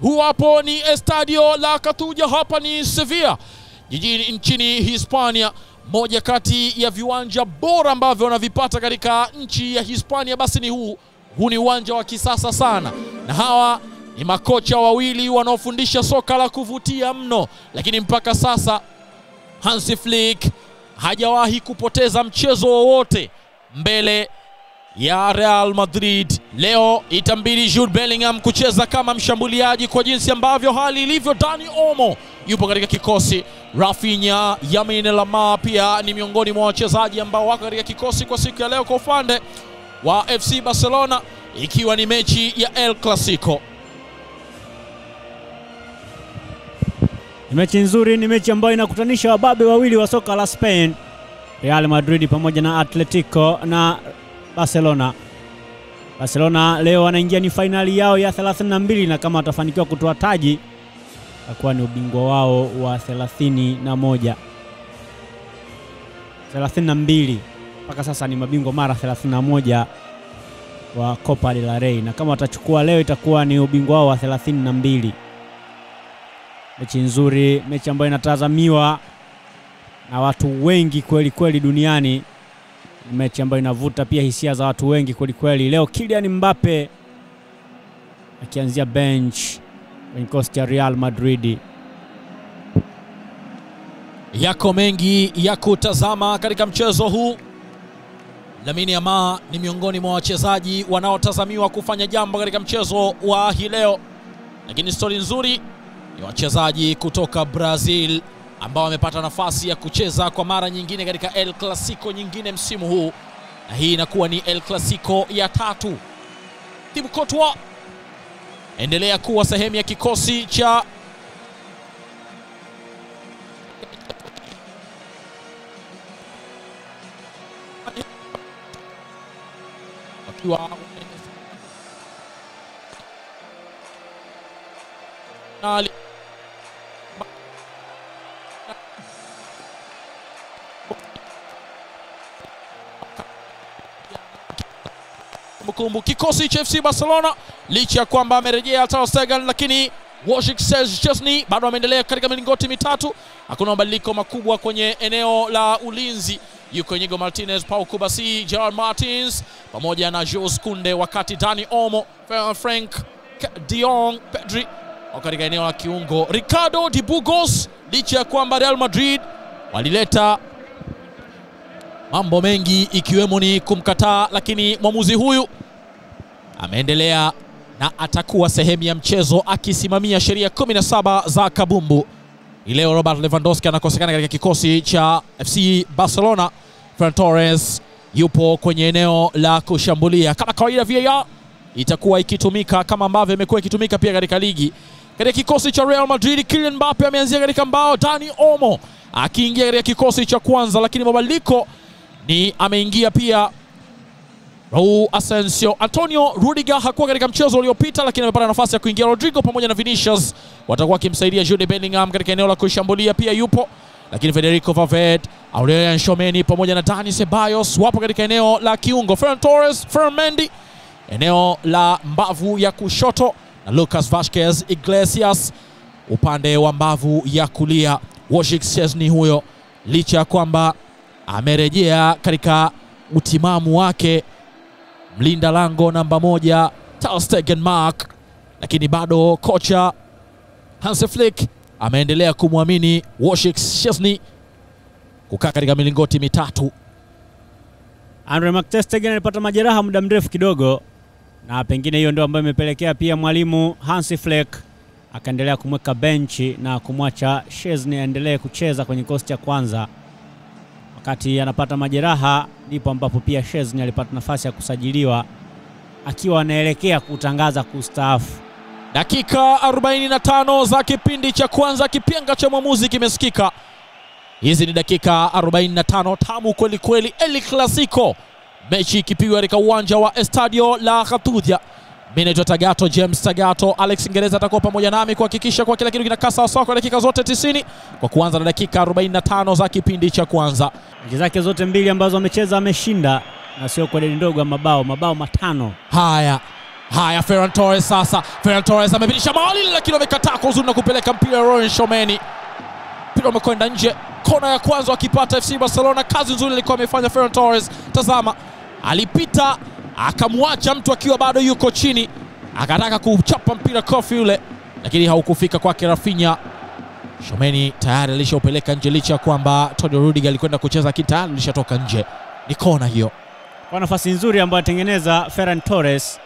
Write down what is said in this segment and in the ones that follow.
Huapo ni Estadio La Cartuja, hapa ni Sevilla jijini nchini Hispania, moja kati ya viwanja bora ambavyo wanavipata katika nchi ya Hispania. Basi ni huu ni uwanja wa kisasa sana, na hawa ni makocha wawili wanaofundisha soka la kuvutia mno, lakini mpaka sasa Hansi Flick hajawahi kupoteza mchezo wowote mbele ya Real Madrid. Leo itambidi Jude Bellingham kucheza kama mshambuliaji kwa jinsi ambavyo hali ilivyo. Dani Olmo yupo katika kikosi. Rafinha, Lamine Yamal pia ni miongoni mwa wachezaji ambao wako katika kikosi kwa siku ya leo kwa upande wa FC Barcelona, ikiwa ni mechi ya El Clasico. Ni mechi nzuri, ni mechi ambayo inakutanisha wababe wawili wa soka la Spain, Real Madrid pamoja na Atletico na Barcelona. Barcelona leo wanaingia ni finali yao ya 32, na kama watafanikiwa kutoa taji itakuwa ni ubingwa wao wa 32. Mpaka sasa ni mabingwa mara 31 wa Copa del Rey, na kama watachukua leo itakuwa ni ubingwa wao wa 32. Mechi nzuri, mechi ambayo inatazamiwa na watu wengi kweli kweli duniani. Mechi ambayo inavuta pia hisia za watu wengi kweli kweli. Leo Kylian Mbappe akianzia bench kwenye kikosi cha Real Madrid. Yako mengi ya kutazama katika mchezo huu. Lamine Yamal ni miongoni mwa wachezaji wanaotazamiwa kufanya jambo katika mchezo wa hii leo, lakini story nzuri ni wachezaji kutoka Brazil ambao wamepata nafasi ya kucheza kwa mara nyingine katika El Clasico nyingine msimu huu, na hii inakuwa ni El Clasico ya 3. Thibaut Courtois endelea kuwa sehemu ya kikosi cha kikosi cha FC Barcelona, licha ya kwamba amerejea Ter Stegen, lakini Wojciech Szczesny bado ameendelea katika milingoti mitatu. Hakuna mabadiliko makubwa kwenye eneo la ulinzi. Yuko Inigo Martinez, Pau Kubasi, Gerard Martins pamoja na Jules Kounde, wakati Dani Olmo, Frank de Jong, Pedri katika eneo la kiungo. Ricardo de Burgos, licha ya kwamba Real Madrid walileta mambo mengi ikiwemo ni kumkataa, lakini mwamuzi huyu ameendelea na atakuwa sehemu ya mchezo akisimamia sheria 17 za kabumbu. Leo Robert Lewandowski anakosekana katika kikosi cha FC Barcelona. Ferran Torres yupo kwenye eneo la kushambulia. Kama kawaida VAR itakuwa ikitumika kama ambavyo imekuwa ikitumika pia katika ligi. Katika kikosi cha Real Madrid, Kylian Mbappe ameanzia katika mbao, Dani Olmo akiingia katika kikosi cha kwanza, lakini mabadiliko ni ameingia pia Raul Asensio. Antonio Rudiger hakuwa katika mchezo uliopita, lakini amepata nafasi ya kuingia. Rodrigo pamoja na Vinicius watakuwa kimsaidia Jude Bellingham katika eneo la kushambulia pia yupo, lakini Federico Valverde, Aurelien Tchouameni pamoja na Dani Ceballos wapo katika eneo la kiungo. Ferran Torres, Ferland Mendy eneo la mbavu ya kushoto, na Lucas Vázquez Iglesias upande wa mbavu ya kulia. Wojciech Szczesny huyo, licha ya kwamba amerejea katika utimamu wake, mlinda lango namba 1 Ter Stegen Mark, lakini bado kocha Hansi Flick ameendelea kumwamini Wojciech Szczesny kukaa katika milingoti mitatu. Andre Ter Stegen alipata majeraha muda mrefu kidogo, na pengine hiyo ndio ambayo imepelekea pia mwalimu Hansi Flick akaendelea kumweka benchi na kumwacha Szczesny aendelee kucheza kwenye kikosi cha kwanza. Wakati anapata majeraha ndipo ambapo pia Szczesny alipata nafasi ya kusajiliwa akiwa anaelekea kutangaza kustaafu. Dakika 45 za kipindi cha kwanza, kipenga cha mwamuzi kimesikika. Hizi ni dakika 45 tamu kweli kweli. El Clasico, mechi ikipigwa katika uwanja wa Estadio La Cartuja. Mimi naitwa Tagato, James Tagato. Alex Ingereza atakuwa pamoja nami kuhakikisha kwa kila kitu kinakaa sawa sawa kwa dakika zote 90, kwa kuanza na dakika 45 za kipindi cha kwanza. Mechi zake zote mbili ambazo amecheza ameshinda, na sio kwa idadi ndogo ya mabao 5. Haya, Haya, Ferran Torres sasa. Ferran Torres amepitisha mali lakini amekataa kwa uzuri na kupeleka mpira Roy Tchouameni. Mpira umekwenda nje. Kona ya kwanza akipata FC Barcelona. Kazi nzuri alikuwa amefanya Ferran Torres. Tazama, alipita akamwacha mtu akiwa bado yuko chini, akataka kuchapa mpira kofi yule, lakini haukufika kwake Rafinha. Tchouameni tayari alishaupeleka nje, licha kwamba Antonio Rudiger alikwenda kucheza kitali, alishatoka nje. Ni kona hiyo. Kwa nafasi nzuri ambayo atengeneza Ferran Torres,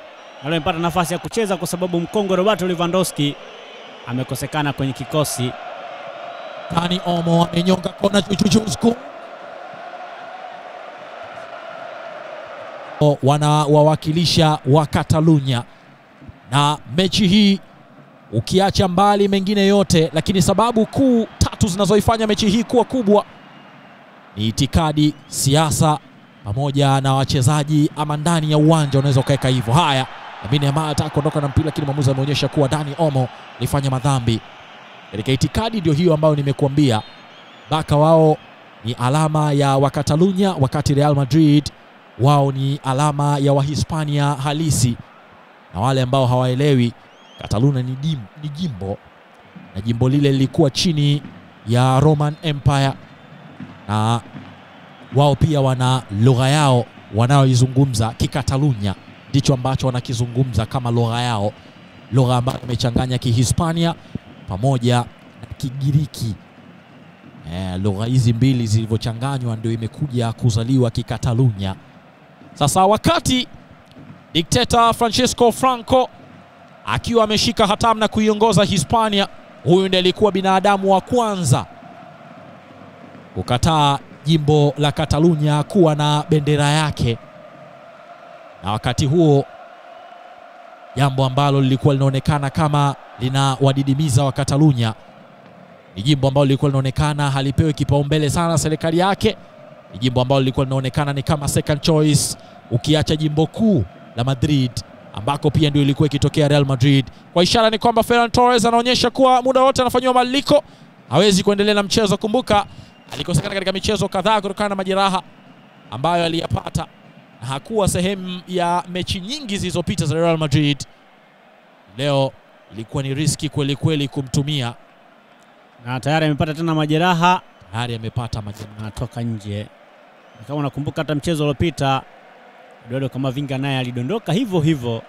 aliyepata nafasi ya kucheza kwa sababu mkongwe Roberto Lewandowski amekosekana kwenye kikosi. Dani Olmo amenyonga kona juu. Wanawawakilisha wa Catalunya na mechi hii, ukiacha mbali mengine yote, lakini sababu kuu tatu zinazoifanya mechi hii kuwa kubwa ni itikadi, siasa pamoja na wachezaji ama ndani ya uwanja, unaweza ukaweka hivyo. Haya, Lamine Yamal anataka kuondoka na mpira, lakini mwamuzi ameonyesha kuwa Dani Olmo alifanya madhambi. Katika itikadi ndio hiyo ambayo nimekuambia, Barca wao ni alama ya wa Catalunya, wakati Real Madrid wao ni alama ya Wahispania halisi. Na wale ambao hawaelewi, Catalunya ni jimbo, na jimbo lile lilikuwa chini ya Roman Empire, na wao pia wana lugha yao wanaoizungumza. Kikatalunya ndicho ambacho wanakizungumza kama lugha yao, lugha ambayo imechanganya Kihispania pamoja na Kigiriki. Lugha hizi mbili zilivyochanganywa ndio imekuja kuzaliwa Kikatalunya. Sasa wakati dikteta Francisco Franco akiwa ameshika hatamu na kuiongoza Hispania, huyu ndiye alikuwa binadamu wa kwanza kukataa jimbo la Catalunya kuwa na bendera yake. Na wakati huo, jambo ambalo lilikuwa linaonekana kama linawadidimiza wa Catalunya, ni jimbo ambalo lilikuwa linaonekana halipewi kipaumbele sana serikali yake, ni jimbo ambalo lilikuwa linaonekana ni kama second choice, ukiacha jimbo kuu la Madrid ambako pia ndio ilikuwa ikitokea Real Madrid. Kwa ishara ni kwamba Ferran Torres anaonyesha kuwa muda wote anafanywa mabadiliko, hawezi kuendelea na mchezo. Kumbuka alikosekana katika michezo kadhaa kutokana na majeraha ambayo aliyapata, na hakuwa sehemu ya mechi nyingi zilizopita za Real Madrid. Leo ilikuwa ni riski kweli kweli kumtumia, na tayari amepata tena majeraha. Anatoka nje. Kama unakumbuka hata mchezo uliopita Eduardo Camavinga naye alidondoka hivyo hivyo,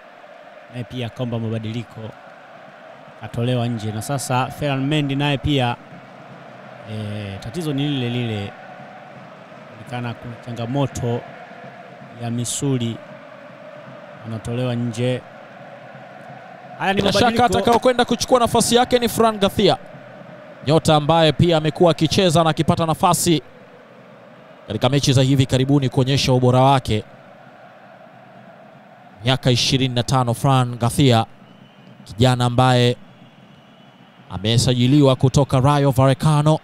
naye pia akaomba mabadiliko, atolewa nje. Na sasa Ferland Mendy naye pia tatizo ni lile lile, nikana kuna changamoto ya misuli, anatolewa nje. Haya ni mabadiliko. Shaka atakao kwenda kuchukua nafasi yake ni Fran Garcia, nyota ambaye pia amekuwa akicheza na akipata nafasi katika mechi za hivi karibuni kuonyesha ubora wake. Miaka 25, Fran Garcia, kijana ambaye amesajiliwa kutoka Rayo Vallecano,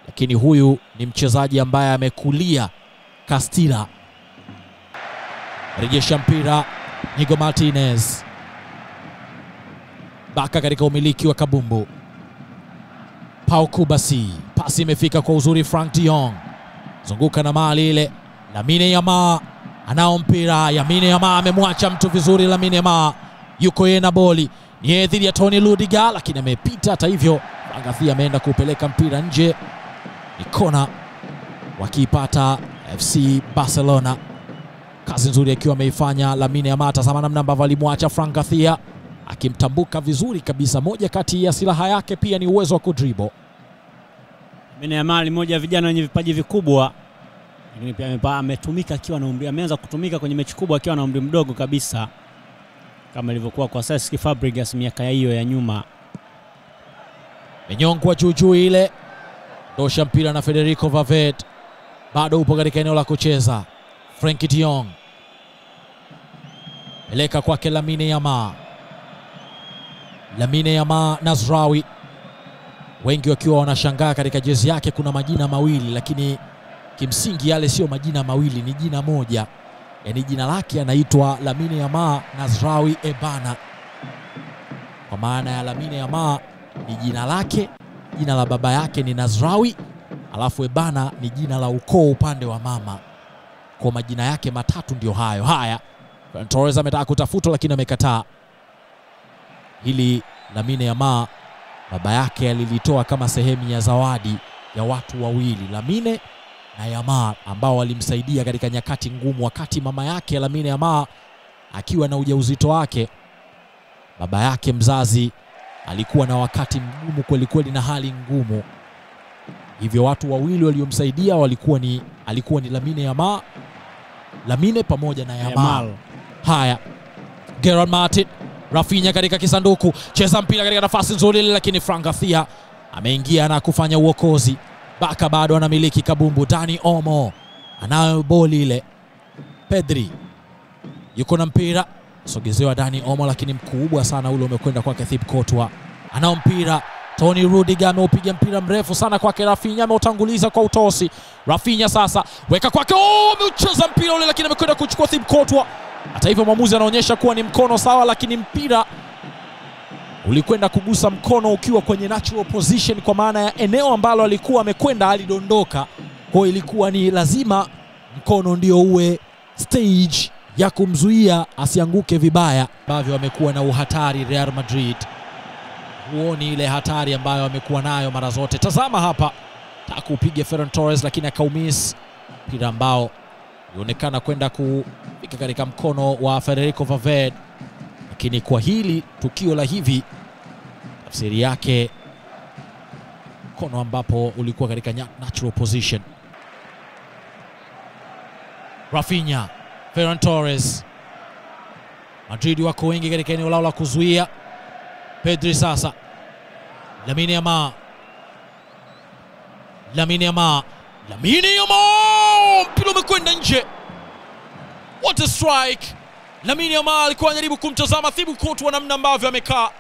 lakini huyu ni mchezaji ambaye amekulia Castilla. Rejesha mpira Nico Martinez, Barca katika umiliki wa kabumbu. Pau Kubasi, pasi imefika kwa uzuri. Frank de Jong zunguka na mali ile. Lamine Yamal anao mpira. Lamine Yamal amemwacha mtu vizuri. Lamine Yamal yuko yeye na boli, ni yeye dhidi ya Toni Rudiger, lakini amepita. Hata hivyo Garcia ameenda kupeleka mpira nje. Ni kona wakipata FC Barcelona. Kazi nzuri akiwa ameifanya Lamine Yamal. Tazama namna ambavyo alimwacha Frank Garcia akimtambuka vizuri kabisa. Moja kati ya silaha yake pia ni uwezo wa kudribble. Lamine Yamal ni mmoja wa vijana wenye vipaji vikubwa, lakini pia ametumika akiwa na umri, ameanza kutumika kwenye mechi kubwa akiwa na umri mdogo kabisa, kama ilivyokuwa kwa Cesc Fabregas miaka hiyo ya nyuma. Menyongwa juu ile, dosha mpira na Federico Valverde, bado upo katika eneo la kucheza. Frenkie de Jong peleka kwake Lamine Yamal. Lamine Yamal Nazraoui, wengi wakiwa wanashangaa katika jezi yake kuna majina mawili, lakini kimsingi yale sio majina mawili, ni jina moja. Yani jina lake anaitwa Lamine Yamal Nazraoui Ebana, kwa maana ya Lamine Yamal ni jina lake, jina la baba yake ni Nazraoui, alafu Ebana ni jina la ukoo upande wa mama. Kwa majina yake matatu ndio hayo. Haya, Ferran Torres ametaka kutafutwa lakini amekataa. Hili Lamine Yamal baba yake alilitoa kama sehemu ya zawadi ya watu wawili, Lamine na Yamal, ambao walimsaidia katika nyakati ngumu. Wakati mama yake Lamine Yamal akiwa na ujauzito wake, baba yake mzazi alikuwa na wakati mgumu kweli kweli na hali ngumu. Hivyo watu wawili waliomsaidia alikuwa ni Lamine Yamal, Lamine pamoja na Yamal. Haya, Gerard Martin, Rafinha katika kisanduku, cheza mpira katika nafasi nzuri, lakini Fran Garcia ameingia na kufanya uokozi. Baka bado anamiliki kabumbu. Dani Olmo anayo boli ile. Pedri yuko na mpira, sogezewa Dani Olmo, lakini mkubwa sana ule umekwenda kwake Thibaut Courtois. Anao mpira, Tony Rudiger ameupiga mpira mrefu sana kwake Rafinha, ameutanguliza kwa utosi. Rafinha sasa weka kwake, ameucheza mpira ule, lakini amekwenda kuchukua Thibaut Courtois. Hata hivyo mwamuzi anaonyesha kuwa ni mkono sawa, lakini mpira ulikwenda kugusa mkono ukiwa kwenye natural position, kwa maana ya eneo ambalo alikuwa amekwenda alidondoka. Kwa ilikuwa ni lazima mkono ndio uwe stage ya kumzuia asianguke vibaya. Ambavyo wamekuwa na uhatari Real Madrid, huoni ile hatari ambayo wamekuwa nayo mara zote. Tazama hapa, takupiga Ferran Torres lakini akaumiss mpira ambao ulionekana kwenda kufika katika mkono wa Federico Valverde. Lakini kwa hili tukio la hivi, tafsiri yake mkono ambapo ulikuwa katika natural position. Rafinha, Ferran Torres, Madrid wako wengi katika eneo lao la kuzuia. Pedri sasa, Lamine Yamal, mpira umekwenda nje. What a strike! Lamine Yamal alikuwa anajaribu kumtazama Thibaut Courtois namna ambavyo amekaa.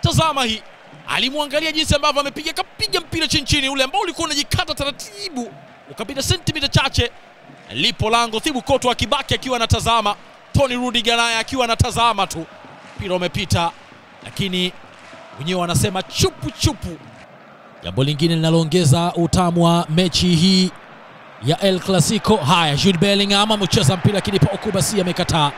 Tazama hii, alimwangalia jinsi ambavyo amepiga, kapiga mpira chini ule ambao ulikuwa unajikata taratibu, ukapita sentimita chache lipo lango. Thibaut Courtois akibaki akiwa anatazama, Tony Rudiger naye akiwa anatazama tu. Mpira umepita, lakini wenyewe wanasema chupu chupu. Jambo lingine linaloongeza utamu wa mechi hii ya El Clasico. Haya, Jude Bellingham amecheza mpira lakini Paul Kubasi amekataa.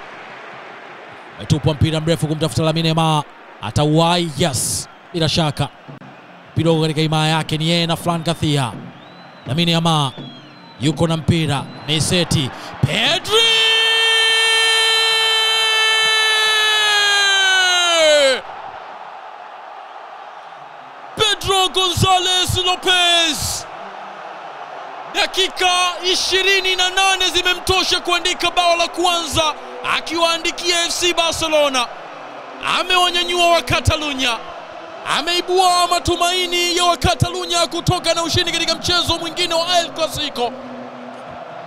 Ametupwa mpira mrefu kumtafuta Lamine Yamal. Atauwai, yes, bila shaka. Mpira katika himaya yake ni yeye na Fran Garcia. Lamine Yamal yuko na mpira, Messi, Pedri! Pedro Gonzalez Lopez, dakika 28 zimemtosha kuandika bao la kwanza, akiwaandikia FC Barcelona. Amewanyanyua wa Catalunya, ameibua matumaini ya wa Catalunya kutoka na ushindi katika mchezo mwingine wa El Clasico.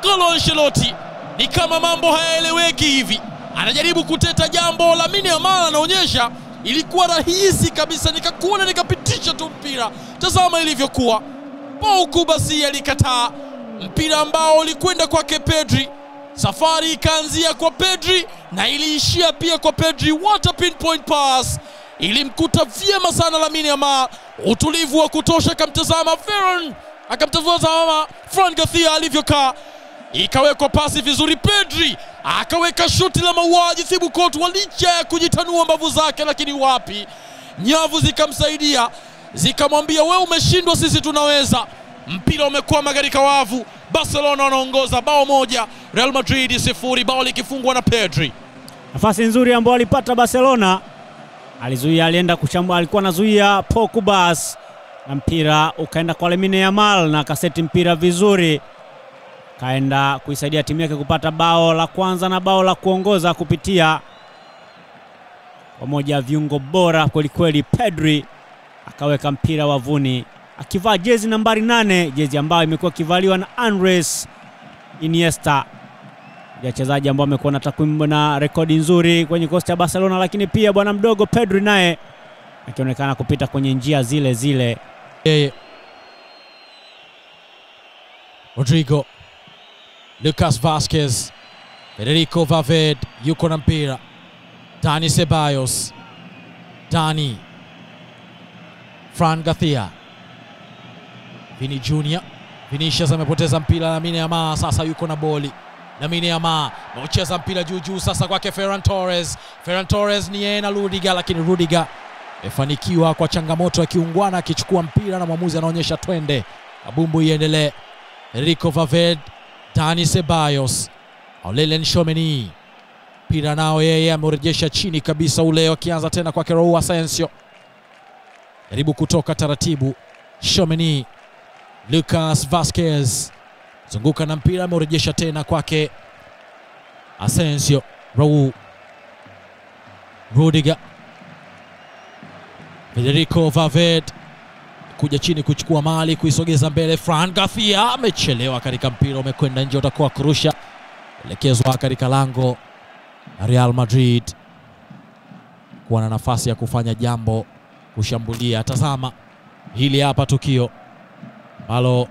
Carlo Ancelotti ni kama mambo hayaeleweki hivi, anajaribu kuteta jambo. Lamine Yamal anaonyesha ilikuwa rahisi kabisa, nikakuona nikapitisha tu mpira. Tazama ilivyokuwa. Paul Kubasi alikataa mpira ambao ulikwenda kwake Pedri. Safari ikaanzia kwa Pedri na iliishia pia kwa Pedri. What a pinpoint pass! Ilimkuta vyema sana Lamine Yamal, utulivu wa kutosha, akamtazama Ferran, akamtazama Fran Garcia alivyokaa, ikawekwa pasi vizuri. Pedri akaweka shuti la mauaji. Thibaut Courtois licha ya kujitanua mbavu zake, lakini wapi, nyavu zikamsaidia, zikamwambia wewe umeshindwa, sisi tunaweza. Mpira umekwama katika wavu. Barcelona wanaongoza bao moja, Real Madrid 0, bao likifungwa na Pedri. Nafasi nzuri ambayo alipata Barcelona, alizuia, alienda kuchambua, alikuwa anazuia Paul Kubas, na mpira ukaenda kwa Lamine Yamal na kaseti mpira vizuri, kaenda kuisaidia timu yake kupata bao la kwanza na bao la kuongoza kupitia pamoja viungo bora kweli kweli. Pedri akaweka mpira wavuni akivaa jezi nambari 8, jezi ambayo imekuwa kivaliwa na Andres Iniesta, wachezaji ambao wamekuwa na takwimu na rekodi nzuri kwenye kosti ya Barcelona. Lakini pia bwana mdogo Pedri naye akionekana kupita kwenye njia zile zile. Rodrigo, Lucas Vazquez, Federico Valverde yuko na mpira. Dani Ceballos, Dani, Fran Garcia, Vini Junior, Vinicius amepoteza mpira. Lamine Yamal sasa yuko na boli. Lamine Yamal amecheza mpira juu sasa kwake Ferran Torres. Ferran Torres ni yeye na Rudiger, lakini Rudiger amefanikiwa kwa changamoto ya kiungwana akichukua mpira na mwamuzi anaonyesha twende. Kabumbu iendelee. Federico Valverde, Dani Ceballos, Aurelien Tchouameni. Mpira nao yeye amerejesha chini kabisa ule, wakianza tena kwake Raul Asensio. Jaribu kutoka taratibu. Tchouameni, Lucas Vazquez zunguka na mpira, amerejesha tena kwake Asensio. Raul, Rudiger, Federico Valverde kuja chini kuchukua mali, kuisogeza mbele. Fran Garcia amechelewa katika mpira, umekwenda nje, utakuwa kurusha elekezwa katika lango Real Madrid, kuwa na nafasi ya kufanya jambo, kushambulia. Tazama hili hapa tukio ambalo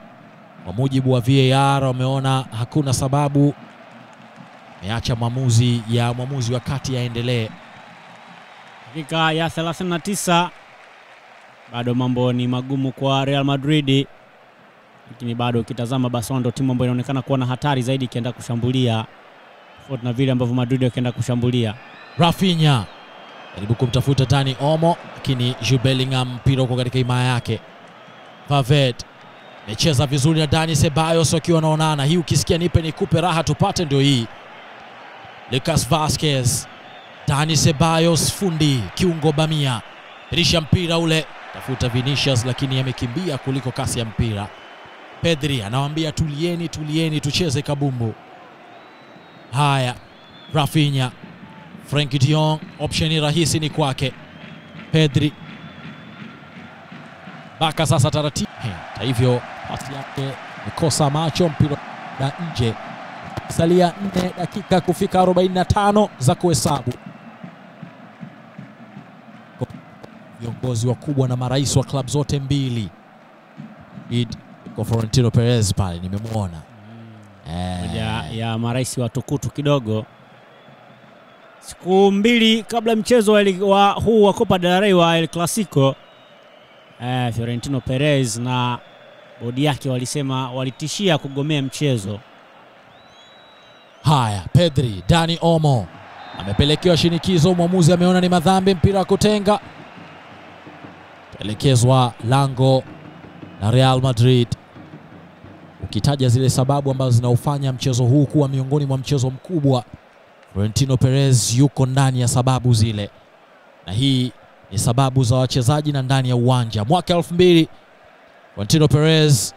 kwa mujibu wa VAR wameona hakuna sababu, ameacha mwamuzi wa kati yaendelee. Dakika ya 39, bado mambo ni magumu kwa Real Madrid, lakini bado ukitazama Barcelona ndio timu ambayo inaonekana kuwa na hatari zaidi ikienda kushambulia, tofauti na vile ambavyo Madrid wakienda kushambulia. Rafinha jaribu kumtafuta Dani Olmo, lakini Jude Bellingham mpira uko katika himaya yake. Valverde amecheza vizuri na Dani Ceballos wakiwa wanaonana. Hii ukisikia nipe nikupe raha tupate ndio hii. Lucas Vazquez, Dani Ceballos fundi kiungo bamia. Dirisha mpira ule, tafuta Vinicius lakini amekimbia kuliko kasi ya mpira. Pedri anawaambia tulieni tucheze kabumbu. Haya, Rafinha, Frenkie de Jong, option rahisi ni kwake. Pedri baka sasa taratibu. Hivyo pasi yake ikosa macho, mpira na nje. Salia 4 dakika kufika 45 za kuhesabu. Viongozi wakubwa na marais wa klabu zote mbili. Kwa Florentino Perez pale nimemwona. Ya marais wa tukutu kidogo. Siku mbili kabla mchezo wa Copa del Rey wa El Clasico, Florentino Perez na bodi yake walisema walitishia kugomea mchezo. Haya, Pedri, Dani Olmo amepelekewa shinikizo, mwamuzi ameona ni madhambi, mpira wa kutenga. Elekezwa lango na Real Madrid. Ukitaja zile sababu ambazo zinaufanya mchezo huu kuwa miongoni mwa mchezo mkubwa, Florentino Perez yuko ndani ya sababu zile, na hii ni sababu za wachezaji na ndani ya uwanja. Mwaka 2000 Florentino Perez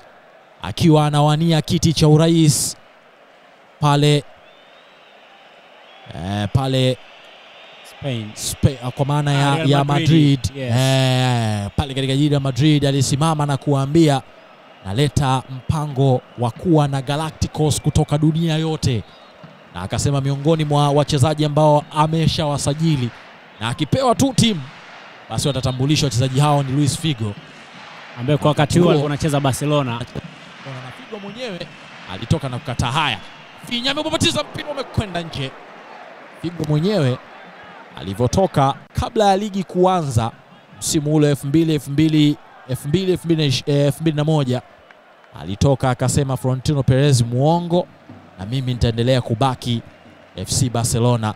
akiwa anawania kiti cha urais pale Spain kwa maana ya Madrid. Yes. Pale katika jiji la Madrid alisimama na kuambia naleta mpango wa kuwa na Galacticos kutoka dunia yote, na akasema miongoni mwa wachezaji ambao ameshawasajili na akipewa tu timu basi watatambulishwa wachezaji hao ni Luis Figo, ambaye kwa wakati huo alikuwa anacheza Barcelona. Na Figo mwenyewe alitoka na kukataa. Haya, Finya amebabatiza mpira umekwenda nje. Figo mwenyewe alivyotoka kabla ya ligi kuanza msimu ule 2001 alitoka akasema Florentino Perez muongo na mimi nitaendelea kubaki FC Barcelona,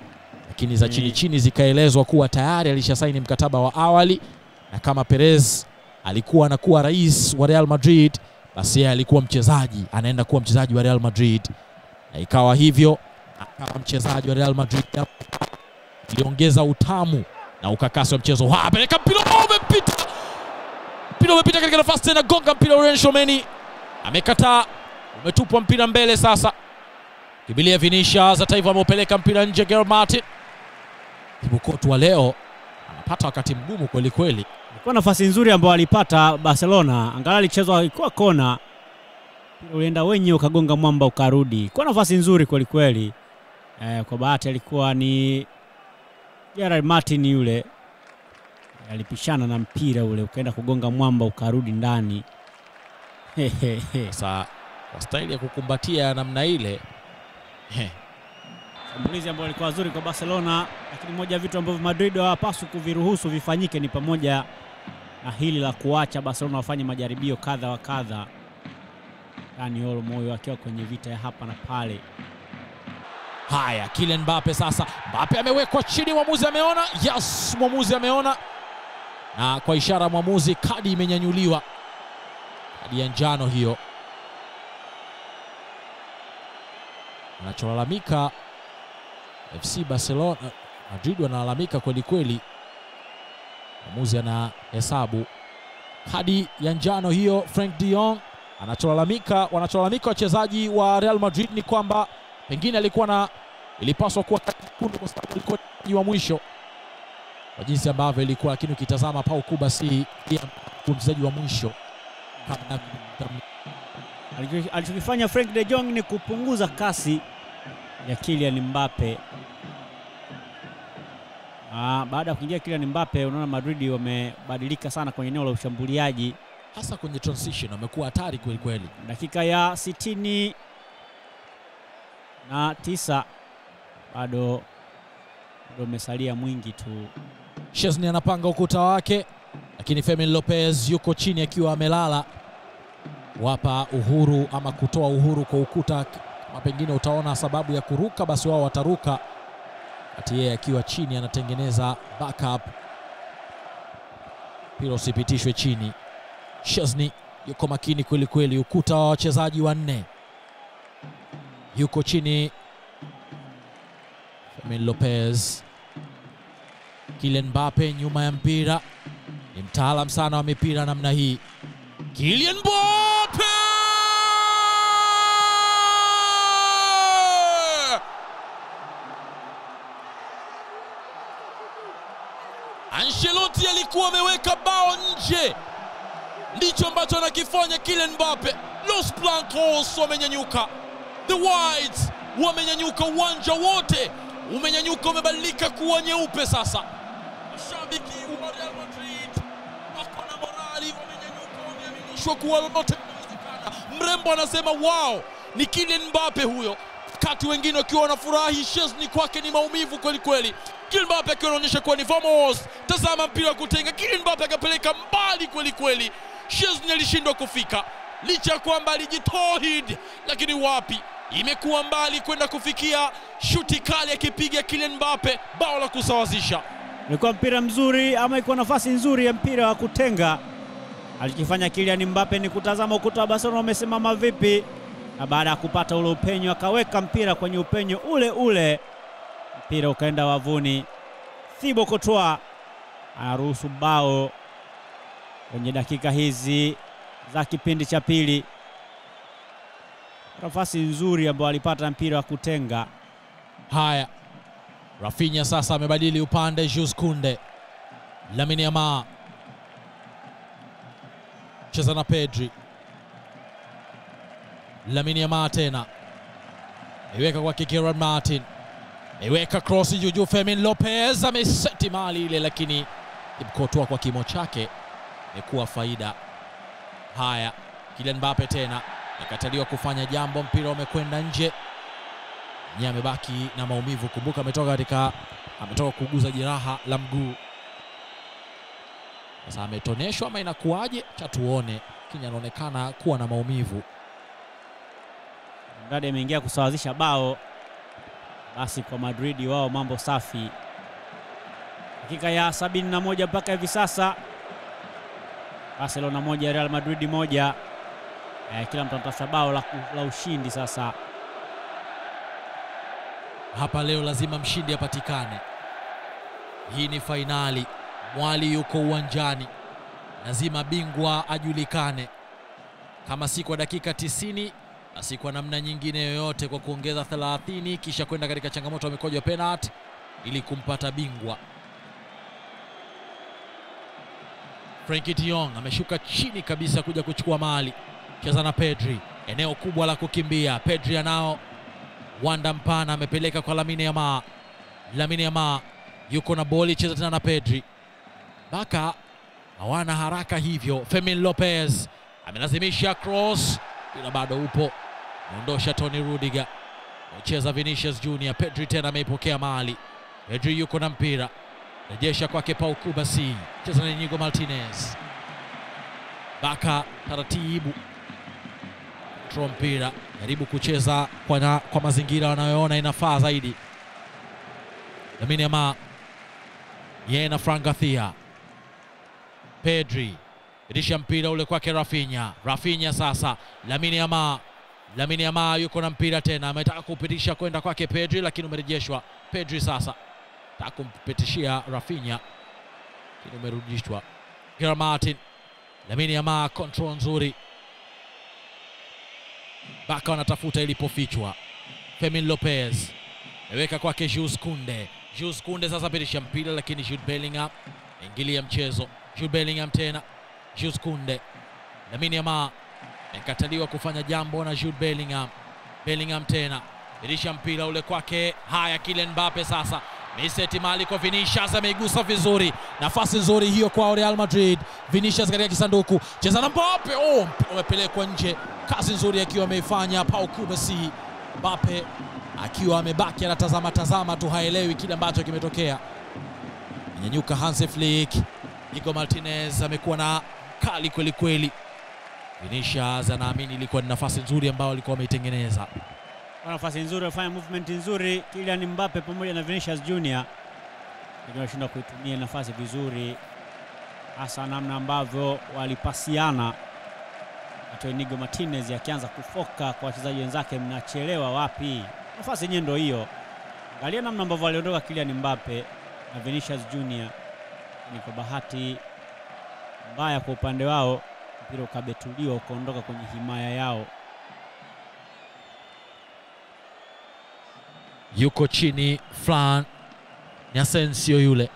lakini za chini zikaelezwa kuwa tayari alishasaini mkataba wa awali, na kama Perez alikuwa anakuwa rais wa Real Madrid basi yeye alikuwa mchezaji, anaenda kuwa mchezaji wa Real Madrid, na ikawa hivyo. Kama mchezaji wa Real Madrid iliongeza utamu na ukakasi wa mchezo. Peleka mpira umepita katika nafasi tena, gonga mpira Aurelien Tchouameni amekataa, umetupwa mpira mbele. Sasa kibilia Vinicius, hata hivyo ameupeleka mpira nje. Gerard Martin Thibaut wa leo anapata wakati mgumu kweli kweli. Ilikuwa nafasi nzuri ambayo alipata Barcelona, angalau alichezwa ilikuwa kona, ulienda wenyewe ukagonga mwamba ukarudi. Kwa nafasi nzuri kweli kweli. Kwa bahati alikuwa ni Gerard Martin yule alipishana na mpira ule ukaenda kugonga mwamba ukarudi ndani. Sasa kwa staili ya kukumbatia namna ile, shambulizi ambalo lilikuwa nzuri kwa Barcelona, lakini moja ya vitu ambavyo Madrid hawapaswi kuviruhusu vifanyike ni pamoja na hili la kuacha Barcelona wafanye majaribio kadha wa kadha. Dani Olmo akiwa kwenye vita ya hapa na pale. Haya, Kylian Mbappe sasa. Mbappe amewekwa chini, mwamuzi ameona. Yes, mwamuzi ameona. Na kwa ishara mwamuzi, kadi imenyanyuliwa. Kadi ya njano hiyo. Anacholalamika FC Barcelona, Madrid wanalalamika kweli kweli. Mwamuzi anahesabu kadi ya njano hiyo. Frank de Jong anacholalamika, wanacholalamika wachezaji wa Real Madrid ni kwamba pengine ilipaswa kuwa kadi nyekundu kwa sababu ilikuwa wa mwisho kwa jinsi ambavyo ilikuwa, lakini ukitazama Pau Kubasi pia mchezaji wa mwisho. Alichokifanya Frank de Jong ni kupunguza kasi ya Kylian Mbappe. Baada ya kuingia Kylian Mbappe, unaona Madrid wamebadilika sana kwenye eneo la ushambuliaji, hasa kwenye transition wamekuwa hatari kweli kweli. Dakika ya 69 bado umesalia mwingi tu. Szczesny anapanga ukuta wake, lakini Fermin Lopez yuko chini akiwa amelala. Wapa uhuru ama kutoa uhuru kwa ukuta, kama pengine utaona sababu ya kuruka basi wao wataruka, ati yeye akiwa chini anatengeneza backup, pilo usipitishwe chini. Szczesny yuko makini kweli kweli, ukuta wa wachezaji wanne yuko chini. Fermin Lopez, Kylian Mbappe nyuma ya mpira, ni mtaalam sana wa mipira namna hii. Kylian Mbappe! Ancelotti alikuwa ameweka bao nje, ndicho ambacho anakifanya Kylian Mbappe. Los Blancos wamenyanyuka, the Whites wamenyanyuka, uwanja wote umenyanyuka, umebadilika kuwa nyeupe sasa. Mashabiki wa Real Madrid wako na morali, wamenyanyuka, wameaminishwa kuwa lolote linawezekana. Mrembo anasema wow, ni Kylian Mbappe huyo, kati wengine wakiwa wanafurahi. Szczesny kwake ni maumivu kweli kweli. Kylian Mbappe akiwa anaonyesha kuwa ni vamos, tazama mpira wa kutenga. Kylian Mbappe akapeleka mbali kweli kweli. Szczesny alishindwa kufika licha ya kwamba alijitohid, lakini wapi, imekuwa mbali kwenda kufikia shuti kali akipiga Kylian Mbappe, bao la kusawazisha. Ilikuwa mpira mzuri ama ilikuwa nafasi nzuri ya mpira wa kutenga. Alikifanya Kylian Mbappe ni kutazama ukuta wa Barcelona umesimama vipi, na baada ya kupata ule upenyo akaweka mpira kwenye upenyo ule ule, mpira ukaenda wavuni. Thibaut Courtois anaruhusu bao kwenye dakika hizi za kipindi cha pili. Nafasi nzuri ambayo alipata mpira wa kutenga. Haya, Rafinha sasa amebadili upande. Jules Kounde, Lamine Yamal cheza na Pedri. Lamine Yamal tena iweka kwa Kieran Martin, iweka cross juu. Fermin Lopez ameseti mali ile, lakini Courtois kwa kimo chake imekuwa faida. Haya, Kylian Mbappe tena akataliwa kufanya jambo, mpira umekwenda nje. Yeye amebaki na maumivu, kumbuka ametoka kuguza jeraha la mguu. Sasa ametoneshwa ama inakuaje, cha tuone, lakini anaonekana kuwa na maumivu. Ndade ameingia kusawazisha bao, basi kwa Madrid wao mambo safi. Dakika ya 71 mpaka hivi sasa, Barcelona 1 Real Madrid 1. Kila mtu anatafuta bao la ushindi sasa. Hapa leo lazima mshindi apatikane. Hii ni fainali, mwali yuko uwanjani, lazima bingwa ajulikane. Kama si kwa dakika 90, na si kwa namna nyingine yoyote, kwa kuongeza 30 kisha kwenda katika changamoto ya mikojo ya penalty ili kumpata bingwa. Frankie de Jong ameshuka chini kabisa kuja kuchukua mali. Cheza na Pedri, eneo kubwa la kukimbia. Pedri anao wanda mpana, amepeleka kwa Lamine Yamal. Lamine Yamal yuko na boli, cheza tena na Pedri. Baka hawana haraka hivyo. Fermin Lopez amelazimisha cross, bila bado upo, muondosha Toni Rudiger, ucheza Vinicius Junior. Pedri tena ameipokea mali. Pedri yuko na mpira, rejesha kwake Pau Kubasi, cheza na Inigo Martinez. Baka taratibu control mpira, jaribu kucheza kwa mazingira wanayoona inafaa zaidi. Lamine Yamal yeye na Fran Garcia. Pedri irisha mpira ule kwake Rafinha sasa. Lamine Yamal yuko na mpira tena, ametaka kupitisha kwenda kwake Pedri, lakini umerejeshwa. Pedri sasa taka kumpitishia Rafinha, lakini umerudishwa. Kira Martin. Lamine Yamal control nzuri, Baka wanatafuta ilipofichwa. Fermin Lopez ameweka kwake Jules Kounde sasa pitisha mpira, lakini Jude Bellingham ingilia mchezo. Jude Bellingham tena, Jules Kounde. Lamine Yamal amekataliwa kufanya jambo na Jude Bellingham tena pitisha mpira ule kwake. Haya, Kylian Mbappe sasa Miseti mali kwa Vinicius, ameigusa vizuri. Nafasi nzuri hiyo kwa Real Madrid. Vinicius katika kisanduku, cheza na Mbappe. Umepelekwa nje. Kazi nzuri akiwa ameifanya Pau Kubasi. Mbappe akiwa amebaki anatazama tu, haelewi kile ambacho kimetokea. Nyanyuka Hansi Flick. Nico Martinez amekuwa na kali kweli kweli. Vinicius anaamini ilikuwa ni nafasi nzuri ambayo alikuwa ameitengeneza. Nafasi nzuri, wafanya movement nzuri Kylian Mbappe pamoja na Vinicius Junior, lakini wanashinda kuitumia nafasi vizuri, hasa namna ambavyo walipasiana. Hata Nico Martinez akianza kufoka kwa wachezaji wenzake, mnachelewa wapi? Nafasi yenyewe ndio hiyo. Angalia namna ambavyo waliondoka Kylian Mbappe na Vinicius Junior. Ni kwa bahati mbaya kwa upande wao, mpira ukabetuliwa ukaondoka kwenye himaya yao. Yuko chini Fran ni Asensio yule.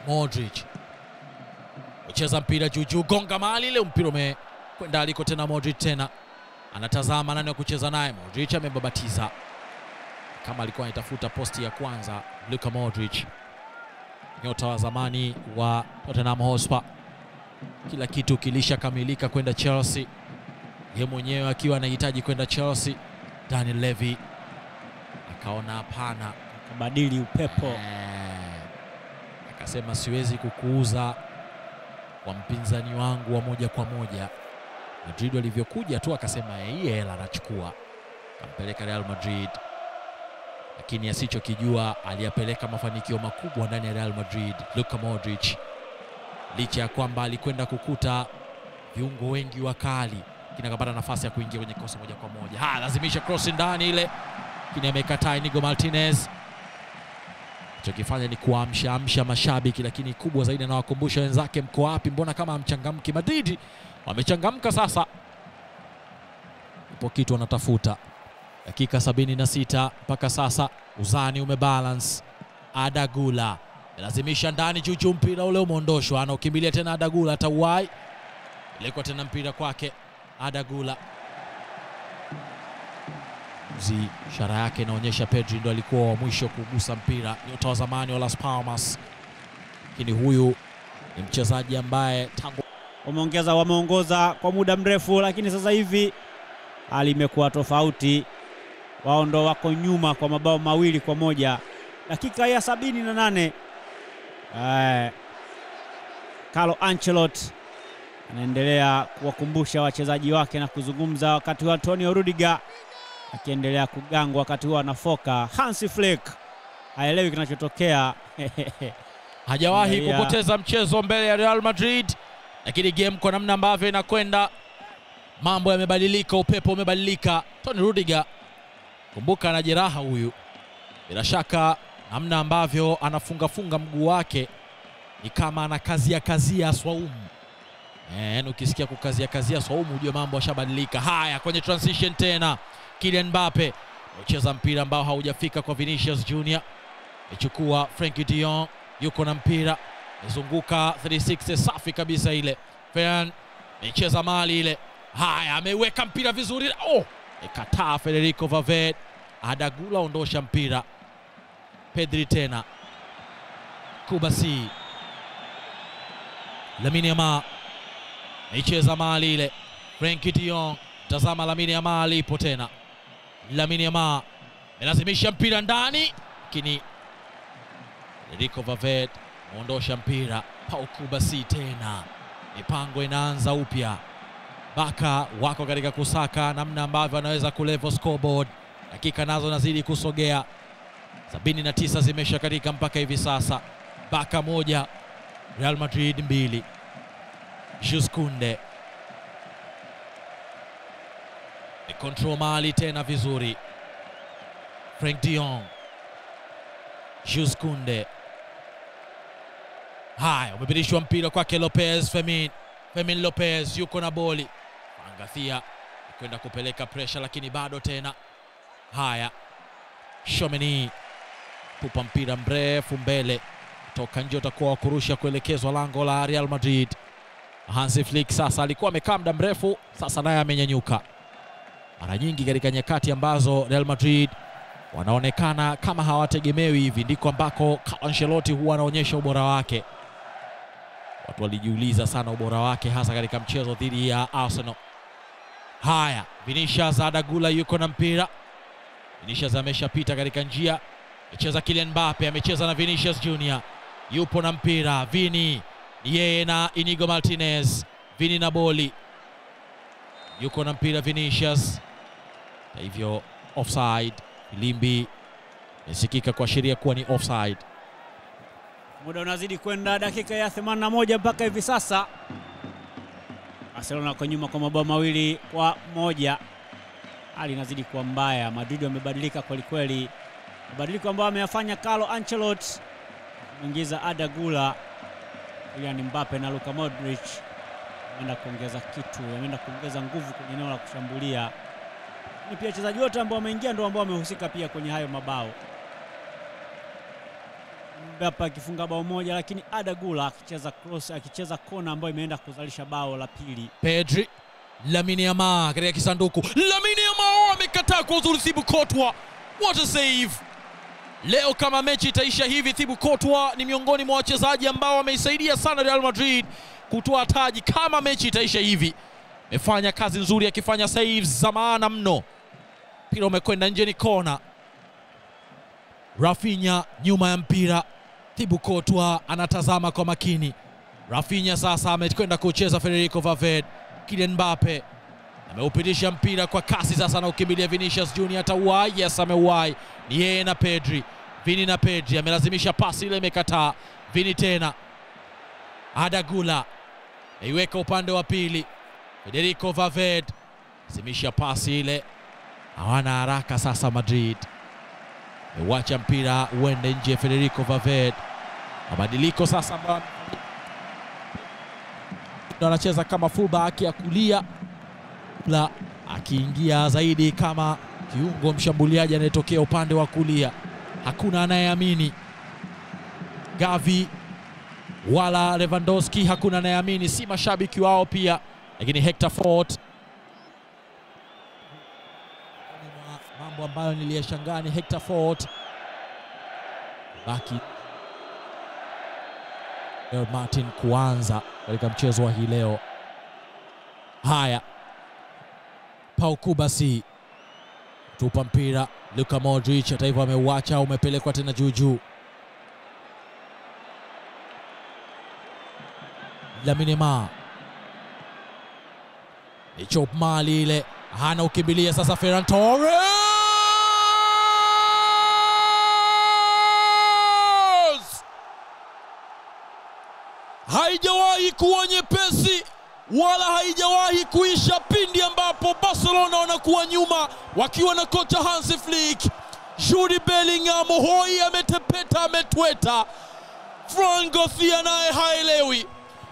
Modric ucheza mpira juu, gonga mahali ile, mpira umekwenda aliko tena. Modric tena anatazama nani wa kucheza naye. Modric amebabatiza kama alikuwa anatafuta posti ya kwanza. Luka Modric, nyota wa zamani wa Tottenham Hotspur, kila kitu kilishakamilika kwenda Chelsea, yeye mwenyewe akiwa anahitaji kwenda Chelsea. Daniel Levy akaona hapana, akabadili upepo, akasema siwezi kukuuza kwa mpinzani wangu wa moja kwa moja. Madrid walivyokuja tu akasema hii hela anachukua, kampeleka Real Madrid, lakini asichokijua aliyapeleka mafanikio makubwa ndani ya Real Madrid. Luka Modric, licha ya kwamba alikwenda kukuta viungo wengi wakali, lakini akapata nafasi ya kuingia kwenye kosa moja kwa moja. Lazimisha cross ndani ile, lakini amekataa Nico Martinez. Chokifanya ni kuamsha mashabiki, lakini kubwa zaidi anawakumbusha wenzake, mko wapi? Mbona kama amchangamki? Madrid wamechangamka sasa, ipo kitu wanatafuta. Dakika 76 mpaka sasa, uzani umebalance. Arda Güler lazimisha ndani juu, mpira ule umeondoshwa, anaukimbilia tena Arda Güler, atauwai ilikuwa tena mpira kwake Arda Güler. Ishara yake inaonyesha Pedri ndo alikuwa wa mwisho kugusa mpira, nyota wa zamani wa Las Palmas, lakini huyu ni mchezaji ambaye tangu wameongoza kwa muda mrefu, lakini sasa hivi hali imekuwa tofauti. Wao ndo wako nyuma kwa mabao 2-1. Dakika ya 78, Carlo Ancelotti anaendelea kuwakumbusha wachezaji wake na kuzungumza, wakati wa Antonio Rudiger akiendelea kugangwa, wakati huo anafoka. Hansi Flick haelewi kinachotokea. Hajawahi kupoteza mchezo mbele ya Real Madrid, lakini game kwa namna ambavyo inakwenda, mambo yamebadilika, upepo umebadilika. Toni Rudiger, kumbuka ana jeraha huyu, bila shaka namna ambavyo anafunga mguu wake ni kama anakazia swaumu. Ukisikia kukazia swaumu ujue mambo yashabadilika. Haya, kwenye transition tena Kylian Mbappe ucheza mpira ambao haujafika kwa Vinicius Junior. Ichukua Frenkie de Jong, yuko na mpira, mezunguka 360 safi kabisa ile. Ferran icheza mali ile. Haya, ameweka mpira vizuri. Ikataa Federico Valverde. Arda Güler ondosha mpira. Pedri tena. Kubasi. Lamine Yamal icheza mali ile. Frenkie de Jong, tazama Lamine Yamal ipo tena. Lamine Yamal melazimisha mpira ndani, lakini Federico Valverde muondosha mpira. Pau Kubasi tena. mipango inaanza upya. Baka wako katika kusaka namna ambavyo anaweza kulevel scoreboard. Dakika nazo nazidi kusogea. 79 zimesha katika mpaka hivi sasa. Baka 1, Real Madrid 2. Jules Kounde ni control mali tena vizuri. Frank de Jong, Jules Kounde. Haya, umepitishwa mpira kwake Lopez. Fermin Lopez yuko na boli. Angathia kwenda kupeleka pressure, lakini bado tena. Haya, Tchouameni tupa mpira mrefu mbele, toka nje, utakuwa wa kurusha kuelekezwa lango la Real Madrid. Hansi Flick sasa alikuwa amekaa muda mrefu, sasa naye amenyanyuka. Mara nyingi katika nyakati ambazo Real Madrid wanaonekana kama hawategemewi hivi, ndiko ambako Carlo Ancelotti huwa anaonyesha ubora wake. Watu walijiuliza sana ubora wake hasa katika mchezo dhidi ya Arsenal. Haya, Vinicius Adagula yuko na mpira. Vinicius ameshapita katika njia. Amecheza Kylian Mbappe, amecheza na Vinicius Junior. Yupo na mpira, Vini. Yeye na Inigo Martinez. Vini na boli. Yuko na mpira Vinicius. Na hivyo offside. Limbi imesikika kuashiria kuwa ni offside. Muda unazidi kwenda, dakika ya 81 mpaka hivi sasa. Barcelona kwa nyuma kwa mabao 2-1. Hali inazidi kuwa mbaya. Madrid wamebadilika kweli kweli. Mabadiliko ambayo ameyafanya Carlo Ancelotti, kuingiza Adagula, Kylian Mbappe na Luka Modric, ameenda kuongeza kitu, ameenda kuongeza nguvu kwenye eneo la kushambulia. Ni pia wachezaji wote ambao wameingia ndio ambao wamehusika pia kwenye hayo mabao. Mbappe akifunga bao moja, lakini Adagula akicheza cross, akicheza kona ambayo imeenda kuzalisha bao la pili. Pedri, Lamine Yamal katika kisanduku. Lamine Yamal amekataa kwa uzuri Thibaut Courtois. What a save! Leo kama mechi itaisha hivi, Thibaut Courtois ni miongoni mwa wachezaji ambao wameisaidia sana Real Madrid kutoa taji. Kama mechi itaisha hivi, amefanya kazi nzuri akifanya saves za maana mno. Mpira umekwenda nje, ni kona. Rafinha nyuma ya mpira. Thibaut Courtois anatazama kwa makini. Rafinha sasa amekwenda kucheza Federico Valverde. Kylian Mbappe ameupitisha mpira kwa kasi sasa, na ukimbilia Vinicius Junior. Atauwai? Yes, ameuwai. Ni yeye na Pedri. Vini na Pedri, amelazimisha pasi ile, imekataa. Vini tena. Adagula aiweka upande wa pili. Federico Valverde simisha pasi ile. Hawana haraka sasa Madrid. Mewacha mpira uende nje. Federico Valverde. Mabadiliko sasa, anacheza kama fullback ya kulia, la akiingia zaidi kama kiungo mshambuliaji anayetokea upande wa kulia. Hakuna anayeamini Gavi wala Lewandowski, hakuna anayeamini, si mashabiki wao pia, lakini Hector Fort. Mambo ambayo niliyashangaa ni Hector Fort baki Martin kuanza katika mchezo wa hii leo. Haya, Pau Kubasi tupa mpira. Luka Modric hata hivyo ameuacha, umepelekwa tena juu. Lamine Yamal ni chop mali ile, hana ukimbilia sasa. Ferran Torres haijawahi kuwa nyepesi wala haijawahi kuisha pindi ambapo Barcelona wanakuwa nyuma wakiwa na kocha Hansi Flick. Jude Bellingham hoi ametepeta, ametweta. Fran Garcia naye haelewi.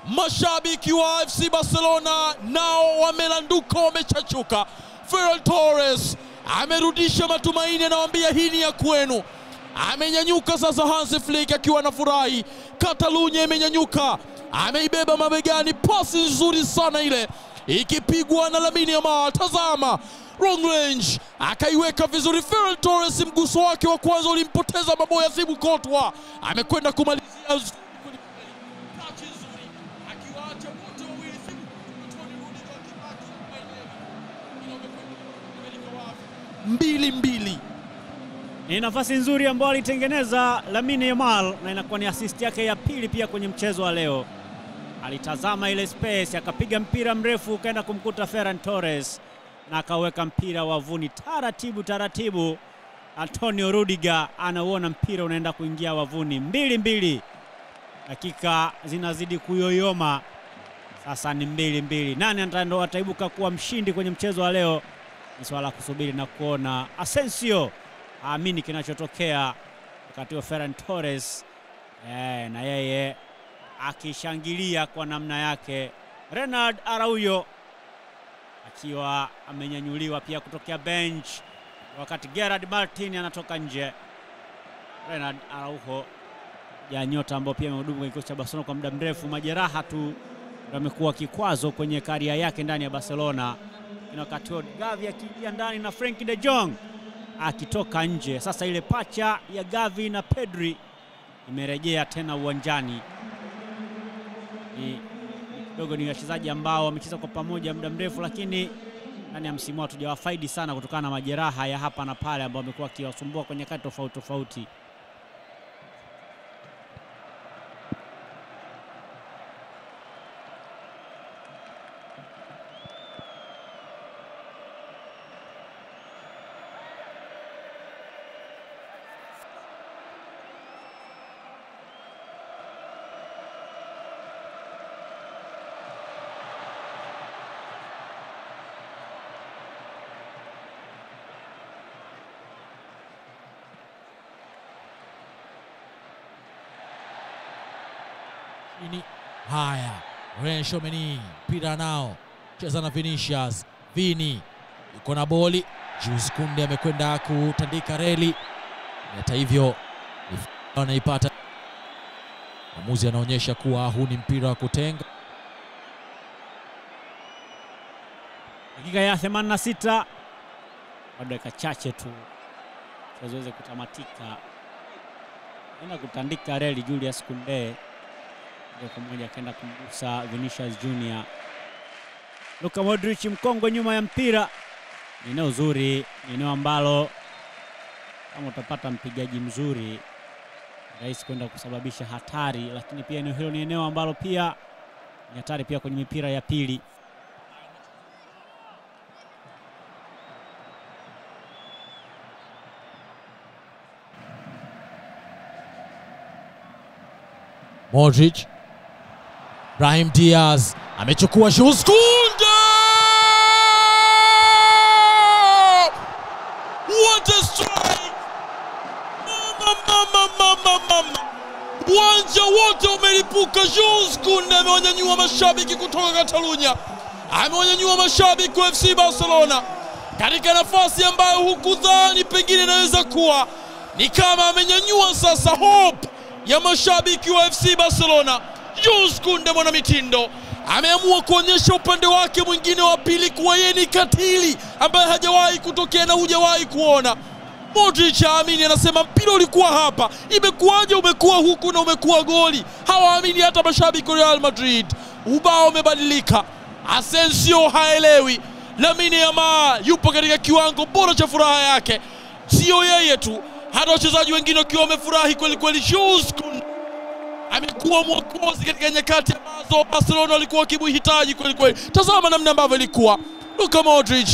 Mashabiki wa FC Barcelona nao wamelanduka, wamechachuka. Ferran Torres amerudisha matumaini, anawaambia hii ni ya kwenu. Amenyanyuka sasa Hansi Flick akiwa na furahi. Catalunya imenyanyuka, ameibeba mabegani. Pasi nzuri sana ile, ikipigwa na Lamine Yamal. Tazama, wrong range, akaiweka vizuri. Ferran Torres mguso wake wa kwanza ulimpoteza maboya Thibaut Courtois. Amekwenda kumalizia mbili. Ni nafasi nzuri ambayo alitengeneza Lamine Yamal, na inakuwa ni assist yake ya pili pia kwenye mchezo wa leo. alitazama ile space, akapiga mpira mrefu ukaenda kumkuta Ferran Torres na akaweka mpira wavuni taratibu. Antonio Rudiger anaona mpira unaenda kuingia wavuni. 2-2. Dakika zinazidi kuyoyoma. Sasa ni 2-2. Nani ndo ataibuka kuwa mshindi kwenye mchezo wa leo? Ni swala kusubiri na kuona. Asensio aamini kinachotokea wakati wa Ferran Torres na yeye akishangilia kwa namna yake. Renard Araujo akiwa amenyanyuliwa pia kutokea bench wakati Gerard Martin anatoka nje. Renard Araujo ya nyota ambao pia amehudumu kwenye kikosi cha Barcelona kwa muda mrefu. Majeraha tu ndio amekuwa kikwazo kwenye karia yake ndani ya Barcelona. Wakati Gavi akiingia ndani na Frenkie de Jong akitoka nje. Sasa ile pacha ya Gavi na Pedri imerejea tena uwanjani. Kidogo ni wachezaji ambao wamecheza kwa pamoja muda mrefu, lakini ndani ya msimu hatujawafaidi sana kutokana na majeraha ya hapa na pale ambao wamekuwa kiwasumbua kwenye kati tofauti. Haya, Ren Tchouameni mpira nao, cheza na Vinicius. Vini yuko na boli, Jules Kounde amekwenda kutandika reli. Hata hivyo anaipata. Mwamuzi anaonyesha kuwa huu ni mpira wa kutenga. Dakika ya 86. Bado dakika chache tu tuweze kutamatika. Anaenda kutandika reli Julius Kounde. Kwa moja akaenda kumgusa Vinicius Junior. Luka Modric mkongwe nyuma ya mpira. Ni eneo zuri, ni eneo ambalo kama utapata mpigaji mzuri rahisi kwenda kusababisha hatari, lakini pia eneo hilo ni eneo ambalo pia ni hatari pia kwenye mipira ya pili. Modric, Brahim Diaz amechukua Jules Kounde. What a strike! Mama. Uwanja wote umelipuka. Jules Kounde amewanyanyua mashabiki kutoka Catalunya. Amewanyanyua mashabiki wa FC Barcelona katika nafasi ambayo hukudhani pengine inaweza kuwa. Ni kama amenyanyua sasa hope ya mashabiki wa FC Barcelona. Jules Kounde mwana mitindo ameamua kuonyesha upande wake mwingine wa pili kuwa yeye ni katili ambaye hajawahi kutokea na hujawahi kuona. Modric aamini, anasema mpira ulikuwa hapa, imekuwaje umekuwa huku na umekuwa goli. Hawaamini hata mashabiki wa Real Madrid. Ubao umebadilika. Asensio haelewi. Lamine Yamal yupo katika kiwango bora cha furaha yake. Sio yeye tu, hata wachezaji wengine wakiwa wamefurahi kweli. Jules Kounde amekuwa mwokozi katika nyakati ambazo Barcelona walikuwa wakimhitaji kweli. Tazama namna ambavyo ilikuwa. Luka Modric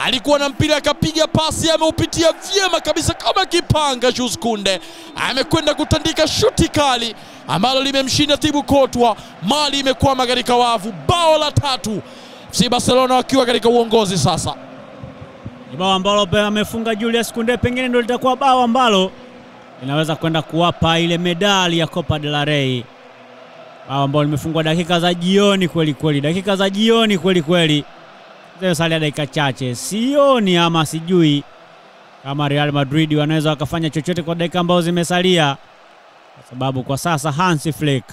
alikuwa na mpira, akapiga pasi, ameupitia vyema kabisa kama kipanga. Jules Kounde amekwenda kutandika shuti kali ambalo limemshinda Thibaut Courtois. Mali imekwama katika wavu. Bao la 3. FC Barcelona wakiwa katika uongozi sasa. Ni bao ambalo amefunga Julius Kounde, pengine ndio litakuwa bao ambalo inaweza kwenda kuwapa ile medali ya Copa del Rey. Bao ambalo limefungwa dakika za jioni kweli. Dakika za jioni kweli. Zile salia dakika chache. Sioni ama sijui kama Real Madrid wanaweza wakafanya chochote kwa dakika ambazo zimesalia, kwa sababu kwa sasa Hansi Flick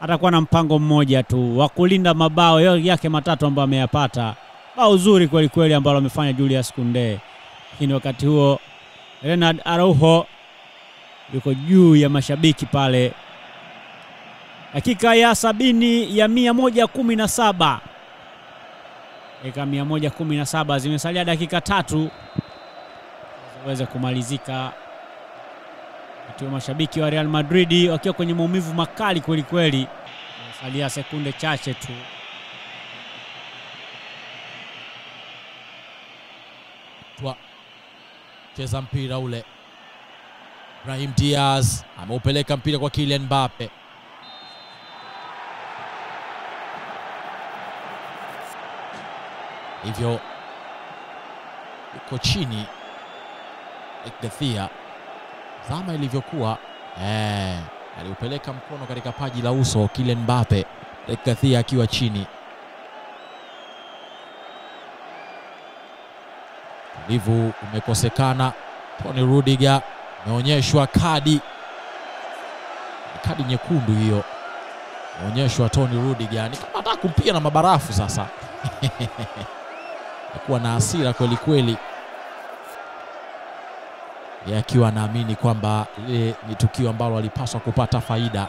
atakuwa na mpango mmoja tu wa kulinda mabao yake matatu ambayo ameyapata. Bao zuri kweli ambalo amefanya Julius Kounde. Lakini wakati huo Renard Araujo yuko juu ya mashabiki pale. Dakika ya 70 ya 117. Dakika 117 zimesalia dakika 3 ziweze kumalizika. Wakati wa mashabiki wa Real Madrid wakiwa kwenye maumivu makali kweli. Salia sekunde chache tu. Cheza mpira ule. Brahim Diaz ameupeleka mpira kwa Kylian Mbappe. Hivyo yuko chini Gathia. Zama ilivyokuwa aliupeleka mkono katika paji la uso Kylian Mbappe, Gathia akiwa chini. Livu umekosekana. Tony Rudiger ameonyeshwa kadi nyekundu hiyo. Ameonyeshwa Tony Rudiger, ni kama anataka kumpia na mabarafu sasa. Alikuwa na hasira kweli kweli, akiwa anaamini kwamba ile ni tukio ambalo alipaswa kupata faida.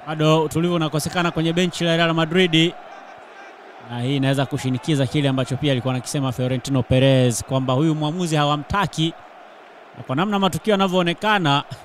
Bado utulivu unakosekana kwenye benchi la Real Madrid, na hii inaweza kushinikiza kile ambacho pia alikuwa anakisema Florentino Perez kwamba huyu mwamuzi hawamtaki, na kwa namna matukio yanavyoonekana